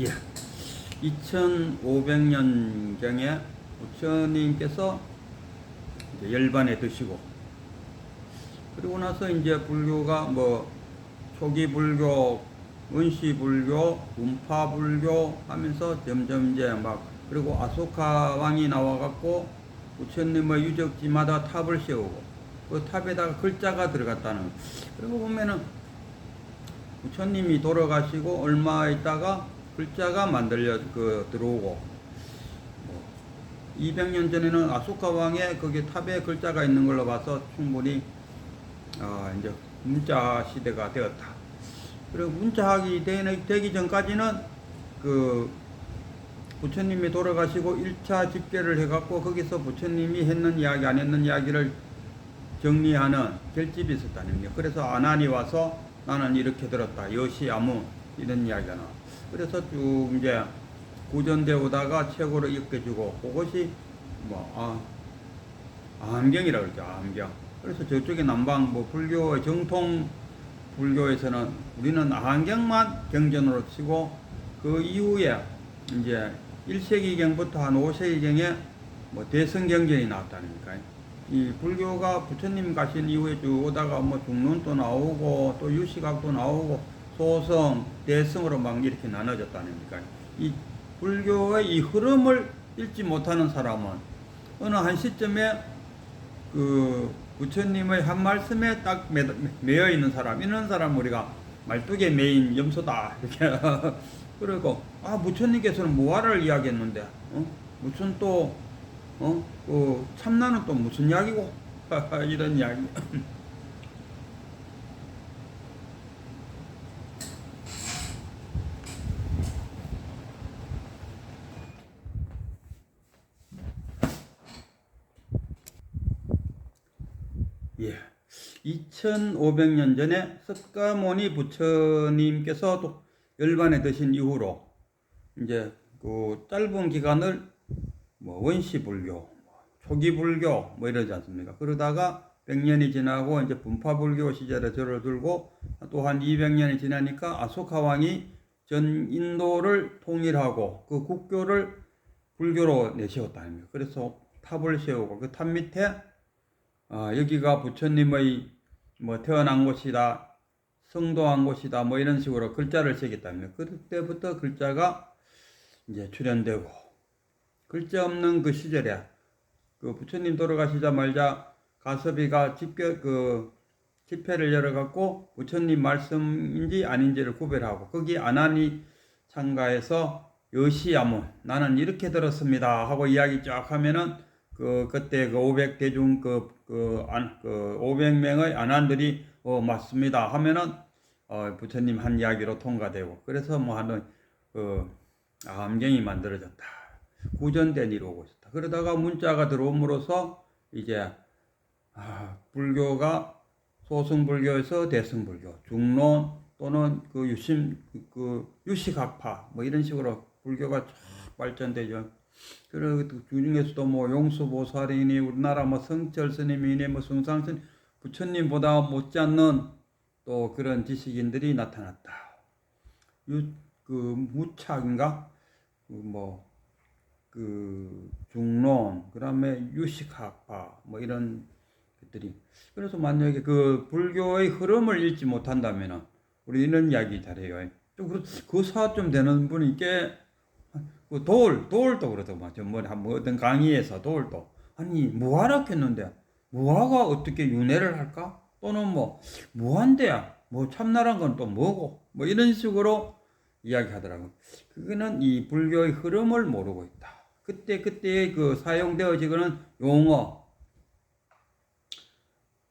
예. 2500년경에 부처님께서 이제 열반에 드시고, 그리고 나서 이제 불교가 뭐 초기 불교, 원시 불교, 운파 불교 하면서 점점 이제 막, 그리고 아소카 왕이 나와갖고 부처님의 유적지마다 탑을 세우고, 그 탑에다가 글자가 들어갔다는. 그리고 보면은 부처님이 돌아가시고 얼마 있다가 글자가 만들려 들어오고, 200년 전에는 아소카 왕의 거기 탑에 글자가 있는 걸로 봐서 충분히 이제 문자 시대가 되었다. 그리고 문자학이 되기 전까지는 그 부처님이 돌아가시고 1차 집계를 해갖고 거기서 부처님이 했는 이야기 안 했는 이야기를 정리하는 결집이 있었다는 거예요. 그래서 아난이 와서 나는 이렇게 들었다, 여시아무 이런 이야기가 나와. 그래서 쭉 이제 구전되어 오다가 책으로 엮여주고, 그것이 암경이라고 그러죠. 암경. 그래서 저쪽에 남방 불교의 정통 불교에서는 우리는 암경만 경전으로 치고, 그 이후에 이제 1세기경부터 한 5세기경에 대성경전이 나왔다는 거예요. 이 불교가 부처님 가신 이후에 쭉 오다가 중론도 나오고 또 유시각도 나오고 소성, 대성으로 막 이렇게 나눠졌다는 거예요. 이 불교의 이 흐름을 읽지 못하는 사람은 어느 한 시점에 그 부처님의 한 말씀에 딱 매여 있는 사람, 이런 사람 우리가 말뚝에 매인 염소다 이렇게 그리고 부처님께서는 무아를 이야기했는데 무슨 또 그 참나는 또 무슨 이야기고 이런 이야기. 예. 2500년 전에 석가모니 부처님께서 또 열반에 드신 이후로 이제 그 짧은 기간을 원시 불교, 초기 불교 이러지 않습니까? 그러다가 100년이 지나고 이제 분파 불교 시절에 접어들고, 또 한 200년이 지나니까 아소카 왕이 전 인도를 통일하고 그 국교를 불교로 내세웠다는 거예요. 그래서 탑을 세우고 그 탑 밑에 여기가 부처님의 태어난 곳이다, 성도한 곳이다, 이런 식으로 글자를 새겼다는 거예요. 그때부터 글자가 이제 출현되고, 글자 없는 그 시절에 그 부처님 돌아가시자마자 가섭이가 집회를 열어갖고 부처님 말씀인지 아닌지를 구별하고, 거기 아난이 참가해서 여시아문, 나는 이렇게 들었습니다 하고 이야기 쫙 하면은 그때 500대중 500명의 아난들이 맞습니다 하면은 부처님 한 이야기로 통과되고, 그래서 하는 암경이 만들어졌다. 구전된 일이 오고 있었다. 그러다가 문자가 들어옴으로써 이제 불교가 소승불교에서 대승불교, 중론 또는 유식학파 이런 식으로 불교가 쫙 발전되죠. 그리고 그 중에서도 용수보살이니 우리나라 성철스님이니 승상스님, 부처님보다 못지않는 또 그런 지식인들이 나타났다. 무착인가 중론, 그 다음에 유식학파 이런 것들이. 그래서 만약에 그 불교의 흐름을 읽지 못한다면 우리 이런 이야기 잘해요. 좀 거사 좀 되는 분이 꽤 도울도 그러더만. 어떤 강의에서 도울도 아니 무아라 했는데 무아가 어떻게 윤회를 할까? 또는 무한대야 참나란 건 또 뭐고 이런 식으로 이야기하더라고. 그거는 이 불교의 흐름을 모르고 있다. 그때 그 사용되어지는 용어,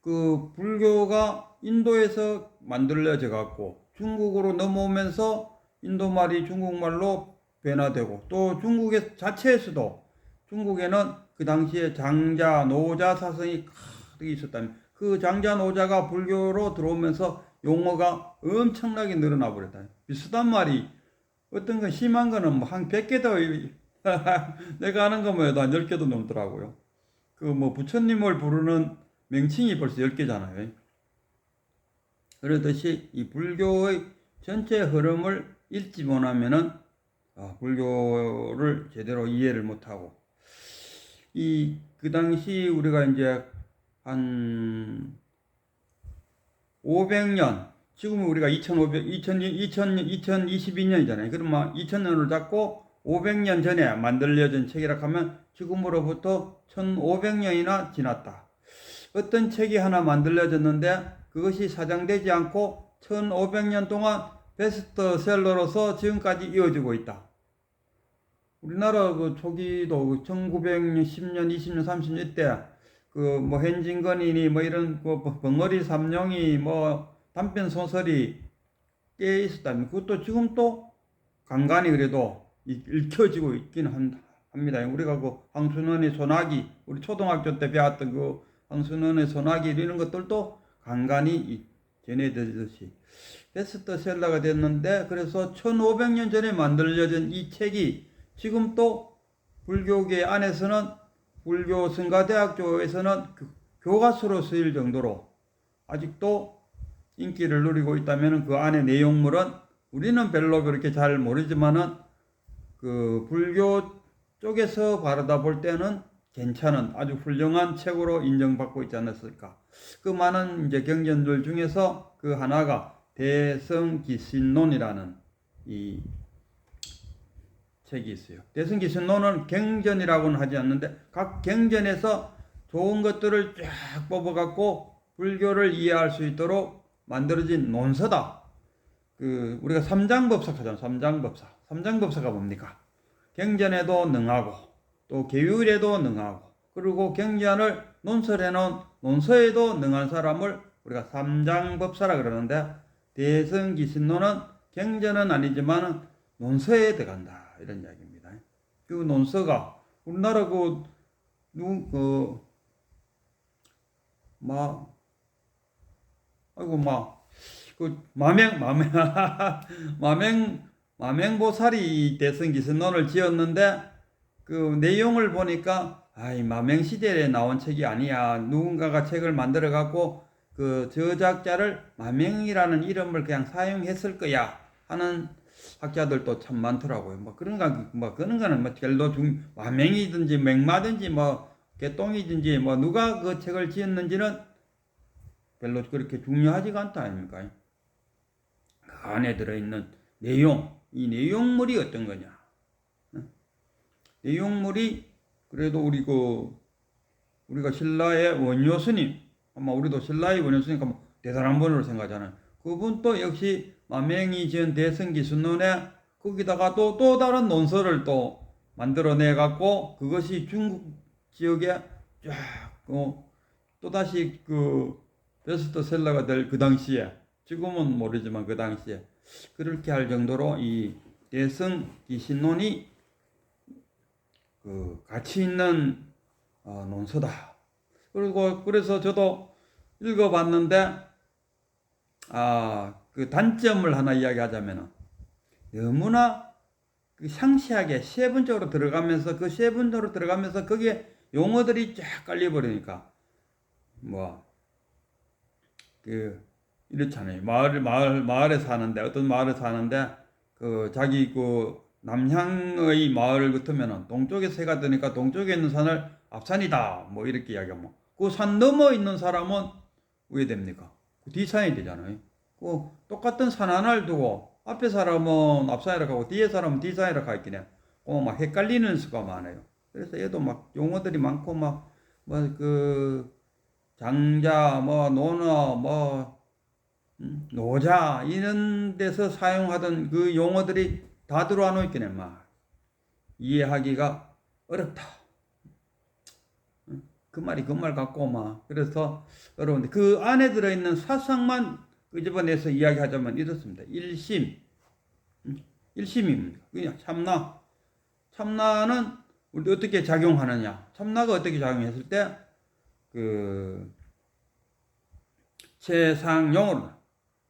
그 불교가 인도에서 만들어져 갖고 중국으로 넘어오면서 인도말이 중국말로 변화되고, 또 중국 자체에서도 중국에는 그 당시에 장자, 노자 사성이 가득 있었다면 그 장자, 노자가 불교로 들어오면서 용어가 엄청나게 늘어나 버렸다. 비슷한 말이 어떤 건 심한 거는 한 100개도 내가 아는 거면 한 10개도 넘더라고요. 부처님을 부르는 명칭이 벌써 10개잖아요. 그러듯이 이 불교의 전체 흐름을 읽지 못하면은 불교를 제대로 이해를 못하고 그 당시 우리가 이제 한 500년, 지금 우리가 2022년이잖아요. 그러면 2000년을 잡고 500년 전에 만들어진 책이라 하면 지금으로부터 1500년이나 지났다. 어떤 책이 하나 만들어졌는데 그것이 사장되지 않고 1500년 동안 베스트셀러로서 지금까지 이어지고 있다. 우리나라 그 초기도 1910년, 20년, 30년 이때 그 뭐 현진건이니 뭐 이런 그 벙어리 삼룡이 뭐 단편 소설이 꽤 있었다면 그것도 지금 또 간간히 그래도 읽혀지고 있기는 합니다. 우리가 그 황순원의 소나기, 우리 초등학교 때 배웠던 그 황순원의 소나기 이런 것들도 간간히 전해지듯이 베스트셀러가 됐는데, 그래서 1500년 전에 만들어진 이 책이 지금 또 불교계 안에서는, 불교 성가대학교에서는 교과서로 쓰일 정도로 아직도 인기를 누리고 있다면 그 안에 내용물은 우리는 별로 그렇게 잘 모르지만은 그 불교 쪽에서 바라다 볼 때는 괜찮은 아주 훌륭한 책으로 인정받고 있지 않았을까. 그 많은 이제 경전들 중에서 그 하나가 대성기신론이라는 이 책이 있어요. 대성기신론은 경전이라고는 하지 않는데 각 경전에서 좋은 것들을 쫙 뽑아갖고 불교를 이해할 수 있도록 만들어진 논서다. 그 우리가 삼장법사 하잖아. 삼장법사가 뭡니까? 경전에도 능하고 또 계율에도 능하고 그리고 경전을 논설해 놓은 논서에도 능한 사람을 우리가 삼장법사라 그러는데, 대성기신론은 경전은 아니지만 논서에 들어간다 이런 이야기입니다. 그 논서가 우리나라 마맹보살이 대성기신론을 지었는데 그 내용을 보니까 마맹시대에 나온 책이 아니야. 누군가가 책을 만들어 갖고 그 저작자를 마맹이라는 이름을 그냥 사용했을 거야 하는 학자들도 참 많더라고요. 그런 거는 별로 마맹이든지 맹마든지 개똥이든지 누가 그 책을 지었는지는 별로 그렇게 중요하지가 않다 아닙니까? 그 안에 들어있는 내용, 이 내용물이 어떤 거냐? 내용물이 그래도 우리가 신라의 원효스님, 아마 우리도 신라의 원효스님 대단한 분으로 생각하잖아요. 그분도 역시 마맹이 지은 대성기신론에 거기다가 또 다른 논설을 또 만들어내 갖고 그것이 중국 지역에 쫙 또다시 그 베스트셀러가 될 그 당시에, 지금은 모르지만 그 당시에 그렇게 할 정도로 이 대성기신론이 그 가치 있는 논서다. 그래서 저도 읽어봤는데 그 단점을 하나 이야기하자면 너무나 그 상세하게 세분적으로 들어가면서 거기에 용어들이 쫙 깔려버리니까 이렇잖아요. 마을에 사는데 어떤 마을에 사는데 그 자기 그 남향의 마을 같으면은 동쪽에서 해가 뜨니까 동쪽에 있는 산을 앞산이다 이렇게 이야기하면 그 산 넘어 있는 사람은 왜 됩니까? 그 뒷산이 되잖아요. 그 똑같은 산 하나를 두고 앞에 사람은 앞산이라고 하고 뒤에 사람은 뒷산이라고 하겠긴 해. 헷갈리는 수가 많아요. 그래서 얘도 용어들이 많고 장자 논어 노자 이런 데서 사용하던 그 용어들이 다 들어와 놓있긴 해. 이해하기가 어렵다. 그 말이 그 말 같고 그래서 어려운데 그 안에 들어있는 사상만 끄집어내서 이야기하자면 이렇습니다. 일심입니다. 그냥 참나는 우리 어떻게 작용하느냐? 참나가 어떻게 작용했을 때 그 최상용으로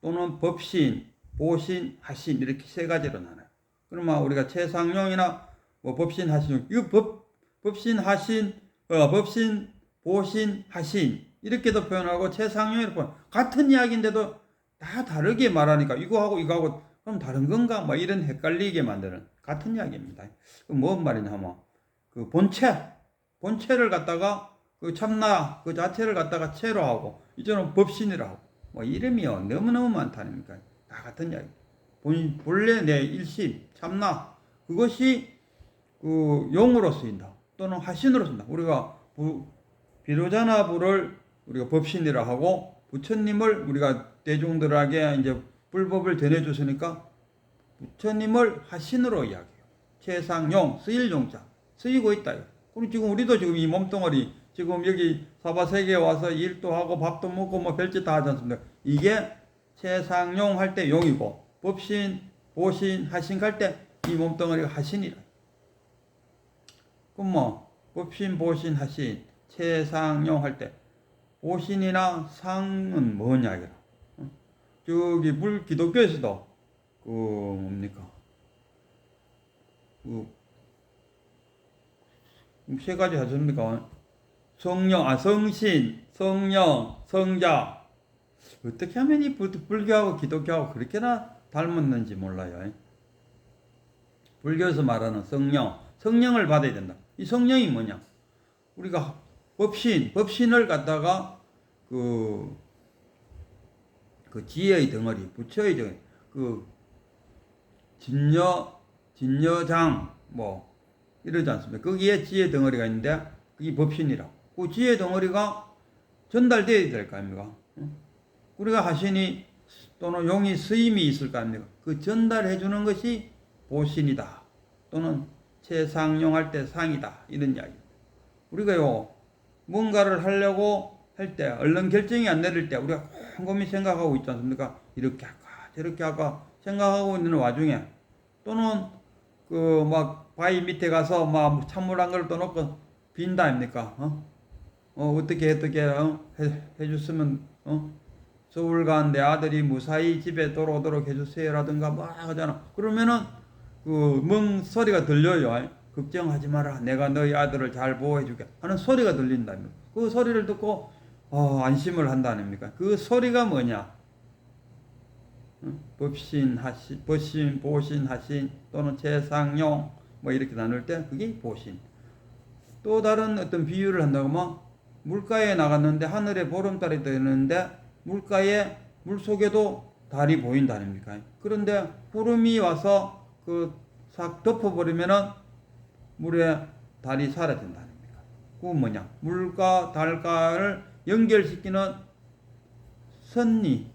또는 법신, 보신, 하신 이렇게 세 가지로 나눠요. 그러면 우리가 최상용이나 법신, 하신, 이거 법신, 하신, 법신, 보신, 하신 이렇게도 표현하고 최상용이라고 같은 이야기인데도 다 다르게 말하니까 이거하고 그럼 다른 건가? 뭐 이런 헷갈리게 만드는 같은 이야기입니다. 뭔 말이냐면 그 본체를 갖다가 그 참나 그 자체를 갖다가 체로 하고 이제는 법신이라 하고 뭐 이름이요 너무너무 많다니까 다 같은 이야기. 본래 내 일심 참나 그것이 그 용으로 쓰인다 또는 화신으로 쓴다. 우리가 비로자나 부를 우리가 법신이라 하고 부처님을 우리가 대중들에게 이제 불법을 전해줬으니까 부처님을 화신으로 이야기해요. 최상용 쓰일 용자 쓰이고 있다. 그리고 지금 우리도 지금 이 몸뚱어리 지금 여기 사바세계에 와서 일도 하고 밥도 먹고 뭐 별짓 다 하지 않습니까? 이게 최상용 할 때 용이고 법신, 보신, 하신 할 때 이 몸뚱어리가 하신이라. 그럼 뭐 법신, 보신, 하신, 최상용 할 때 보신이나 상은 뭐냐 이거라. 저기 기독교에서도 그 뭡니까? 그 세 가지 하십니까? 성신, 성령, 성자. 어떻게 하면 이 불교하고 기독교하고 그렇게나 닮았는지 몰라요. 불교에서 말하는 성령을 받아야 된다. 이 성령이 뭐냐? 우리가 법신을 갖다가 그 지혜의 덩어리, 부처의 덩어리, 그 진여장 뭐 이러지 않습니까? 거기에 지혜 덩어리가 있는데 그게 법신이라. 그 지혜 덩어리가 전달돼야 될 거 아닙니까? 우리가 하신이 또는 용이 스님이 있을 거 아닙니까? 그 전달해 주는 것이 보신이다. 또는 최상용 할 때 상이다. 이런 이야기. 우리가요 뭔가를 하려고 할 때 얼른 결정이 안 내릴 때 우리가 곰곰이 생각하고 있지 않습니까? 이렇게 할까 저렇게 할까 생각하고 있는 와중에 또는 그 막 바위 밑에 가서 막 찬물 한 그릇 떠놓고 빈다 아닙니까? 어떻게 해줬으면 서울 간 내 아들이 무사히 집에 돌아오도록 해주세요라든가 뭐 하잖아. 그러면은 그 멍 소리가 들려요. 걱정하지 마라. 내가 너희 아들을 잘 보호해줄게 하는 소리가 들린다. 그 소리를 듣고 안심을 한다 아닙니까? 그 소리가 뭐냐? 법신, 보신, 하신 또는 최상용 뭐 이렇게 나눌 때 그게 보신. 또 다른 어떤 비유를 한다고 하면 물가에 나갔는데 하늘에 보름달이 뜨는데 물속에도 달이 보인다 아닙니까? 그런데 구름이 와서 그 싹 덮어버리면은 물에 달이 사라진다 아닙니까? 그건 뭐냐? 물과 달과를 연결시키는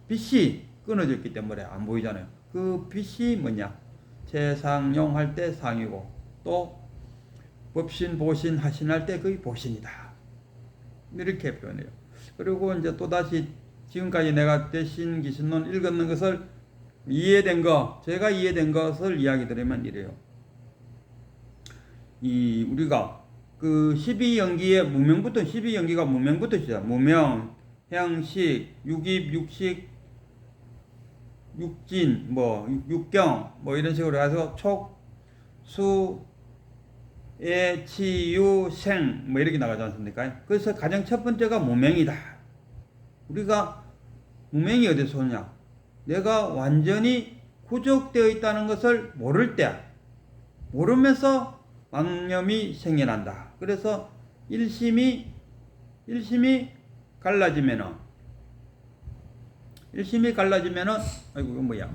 빛이 끊어졌기 때문에 안 보이잖아요. 그 빛이 뭐냐? 최상용 할 때 상이고 또 법신, 보신, 하신 할 때 그게 보신이다. 이렇게 표현해요. 그리고 이제 또다시 지금까지 내가 대신 기신론 읽었는 것을 제가 이해된 것을 이야기 드리면 이래요. 우리가 그 12연기의 무명부터 12연기가 무명부터 시작. 무명, 향식, 육입, 육식, 육진, 뭐 육경, 뭐 이런 식으로 해서 촉, 수, 애, 치, 유, 생, 뭐 이렇게 나가지 않습니까? 그래서 가장 첫 번째가 무명이다. 우리가 무명이 어디서 오냐? 내가 완전히 구족되어 있다는 것을 모르면서 망념이 생겨난다. 그래서 일심이 갈라지면은 아이고 이거 뭐야?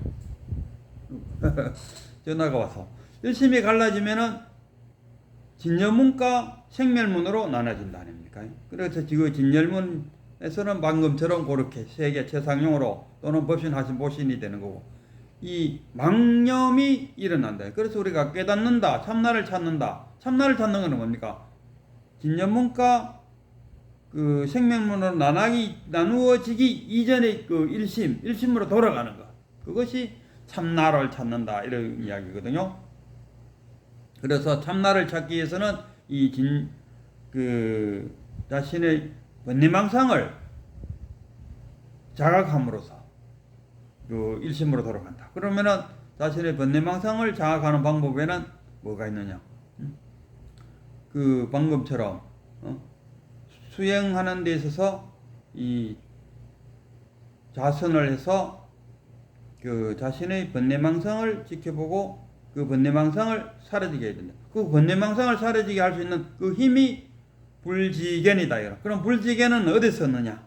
전화가 와서 일심이 갈라지면은 진여문과 생멸문으로 나눠진다 아닙니까? 그래서 지금 진열문에서는 방금처럼 그렇게 세계 최상용으로 또는 법신, 하신, 보신이 되는 거고 이 망념이 일어난다. 그래서 우리가 깨닫는다, 참나를 찾는다. 참나를 찾는 것은 뭡니까? 진여문과 그 생명문으로 나누어지기 이전의 그 일심으로 돌아가는 것. 그것이 참나를 찾는다. 이런 이야기거든요. 그래서 참나를 찾기 위해서는 자신의 번뇌망상을 자각함으로써 그 일심으로 돌아간다. 그러면은 자신의 번뇌망상을 자각하는 방법에는 뭐가 있느냐? 그 방금처럼 수행하는 데 있어서 이 자선을 해서 그 자신의 번뇌망상을 지켜보고 그 번뇌망상을 사라지게 해야 된다. 그 번뇌망상을 사라지게 할 수 있는 그 힘이 불지견이다. 그럼 불지견은 어디서 얻느냐?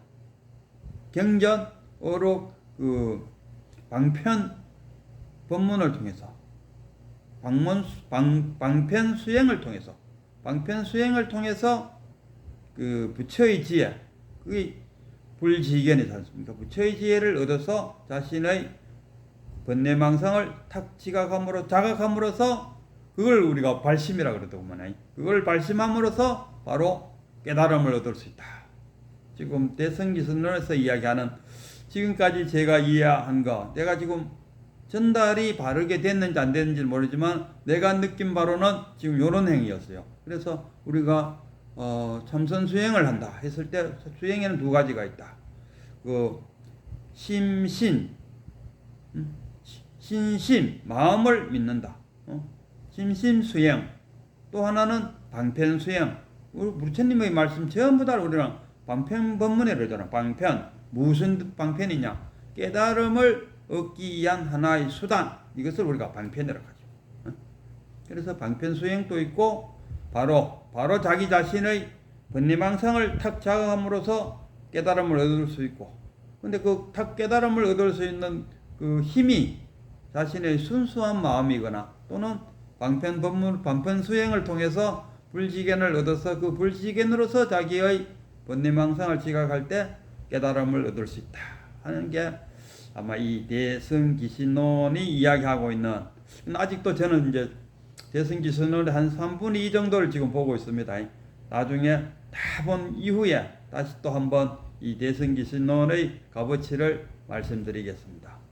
경전, 어록, 그 방편 법문을 통해서 방편 수행을 통해서 그 부처의 지혜, 그게 불지견이지 않습니까? 부처의 지혜를 얻어서 자신의 번뇌망상을 탁 자각함으로써 그걸 우리가 발심이라 그러더구만. 그걸 발심함으로써 바로 깨달음을 얻을 수 있다. 지금 대승기선론에서 이야기하는 지금까지 제가 이해한 거, 내가 지금 전달이 바르게 됐는지 안 됐는지 모르지만 내가 느낀 바로는 지금 이런 행위였어요. 그래서 우리가 참선 수행을 한다 했을 때 수행에는 두 가지가 있다. 그 심신, 신심, 마음을 믿는다. 심심 수행. 또 하나는 방편 수행. 우리 부처님의 말씀 전부 다 우리랑 방편 법문에 그러잖아. 방편. 무슨 방편이냐? 깨달음을 얻기 위한 하나의 수단. 이것을 우리가 방편이라고 하죠. 그래서 방편 수행도 있고 바로 자기 자신의 번뇌망상을 탁 자각함으로써 깨달음을 얻을 수 있고, 근데 그 탁 깨달음을 얻을 수 있는 그 힘이 자신의 순수한 마음이거나 또는 방편 수행을 통해서 불지견을 얻어서 그 불지견으로서 자기의 번뇌망상을 지각할 때 깨달음을 얻을 수 있다 하는 게 아마 이 대승기신론이 이야기하고 있는, 아직도 저는 이제 대승기신론의 한 3분의 2 정도를 지금 보고 있습니다. 나중에 다 본 이후에 다시 또 한번 이 대승기신론의 값어치를 말씀드리겠습니다.